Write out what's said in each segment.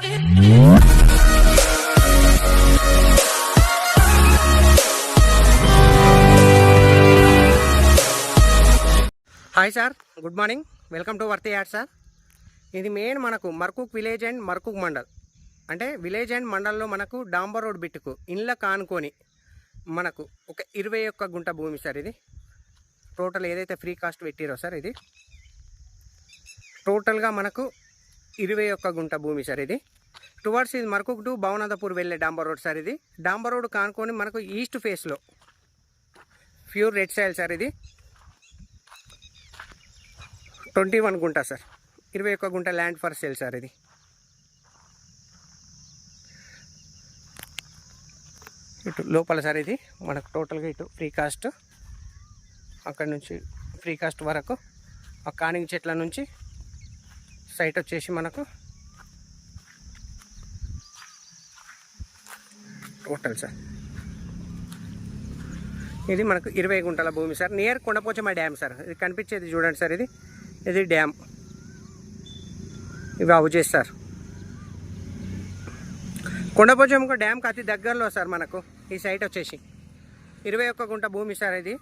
Hi sir, good morning. Welcome to worthy ad sir. ఇది main మనకు Markook village and Markook mandal, అంటే village and మండల్లో మనకు డాంబర్ రోడ్ బిట్టుకు ఇండ్ల కానుకొని మనకు ఒక 21 గుంట భూమి సార్. ఇది టోటల్ ఏదైతే ఫ్రీ కాస్ట్ పెట్టిరో సార్, ఇది టోటల్గా మనకు 21 గుంట భూమి సార్. ఇది టువర్డ్స్ ఇది మర్కుక్ టు భవనాథపూర్ వెళ్ళే డాంబర్ రోడ్ సార్. ఇది డాంబర్ రోడ్ కానుకొని మనకు ఈస్ట్ ఫేస్లో ప్యూర్ రెడ్ సాయిల్ సార్. ఇది 21 గుంట సార్, 21 గుంట ల్యాండ్ ఫర్ సేల్ సార్. ఇది ఇటు లోపల సార్. ఇది మనకు టోటల్గా ఇటు ఫ్రీ కాస్ట్, అక్కడి నుంచి ఫ్రీ కాస్ట్ వరకు ఆ కానింగ్ చెట్ల నుంచి సైట్ వచ్చేసి మనకు టోటల్ సార్. ఇది మనకు 20 గుంటల భూమి sir, near Kondapochamma dam sir. ఇది కనిపించేది చూడండి సార్, ఇది డ్యామ్, ఇవి హౌజెస్ సార్. కొండపోచమ్మ డ్యామ్కి అతి దగ్గరలో సార్ మనకు ఈ సైట్ వచ్చేసి 21 గుంట భూమి సార్. ఇది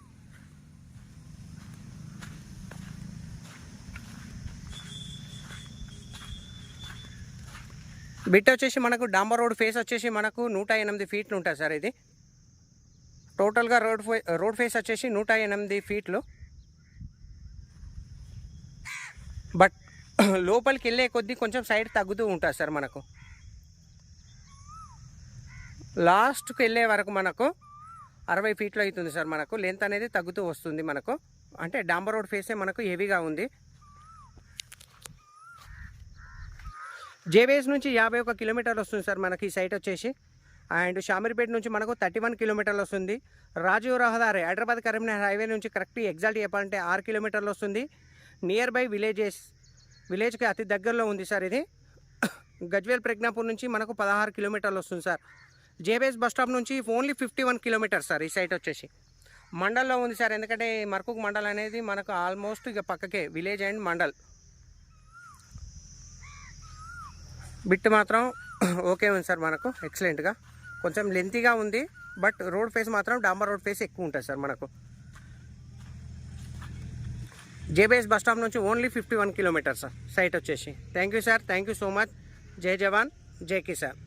బిట్ వచ్చేసి మనకు డాంబర్ రోడ్ ఫేస్ వచ్చేసి మనకు 108 ఫీట్లు ఉంటుంది సార్. ఇది టోటల్గా రోడ్ ఫేస్ వచ్చేసి 108 ఫీట్లు. బట్ లోపలికి వెళ్ళే కొద్దీ కొంచెం సైడ్ తగ్గుతూ ఉంటుంది సార్. మనకు లాస్ట్కి వెళ్ళే వరకు మనకు 60 ఫీట్లు అవుతుంది సార్. మనకు లెంత్ అనేది తగ్గుతూ వస్తుంది మనకు, అంటే డాంబర్ రోడ్ ఫేసే మనకు హెవీగా ఉంది. జేబీఎస్ నుంచి 51 కిలోమీటర్లు వస్తుంది సార్ మనకి ఈ సైట్ వచ్చేసి. అండ్ షామీర్పేట నుంచి మనకు 31 కిలోమీటర్లు వస్తుంది. రాజీవ్ రహదారి హైదరాబాద్ కరీంనగర్ హైవే నుంచి కరెక్ట్ ఎగ్జాక్ట్ చెప్పాలంటే 6 కిలోమీటర్లు వస్తుంది. నియర్ బై విలేజ్కి అతి దగ్గరలో ఉంది సార్. ఇది గజ్వేల్ ప్రజ్ఞాపూర్ నుంచి మనకు 16 కిలోమీటర్లు వస్తుంది సార్. జేబీఎస్ బస్ స్టాప్ నుంచి ఓన్లీ 51 కిలోమీటర్స్ సార్. ఈ సైట్ వచ్చేసి మండల్లో ఉంది సార్, ఎందుకంటే మర్కుక్ మండల్ అనేది మనకు ఆల్మోస్ట్ ఇక పక్కకే విలేజ్ అండ్ మండల్. బిట్ మాత్రం ఓకే ఉంది సార్ మనకు, ఎక్సలెంట్గా. కొంచెం లెంతీగా ఉంది, బట్ రోడ్ ఫేస్ మాత్రం డాంబర్ రోడ్ ఫేస్ ఎక్కువ ఉంటుంది సార్ మనకు. జేబీఎస్ బస్ స్టాప్ నుంచి ఓన్లీ 51 కిలోమీటర్స్ సార్ సైట్ వచ్చేసి. Thank you sir, thank you so much. జై జవాన్, జై కిసాన్.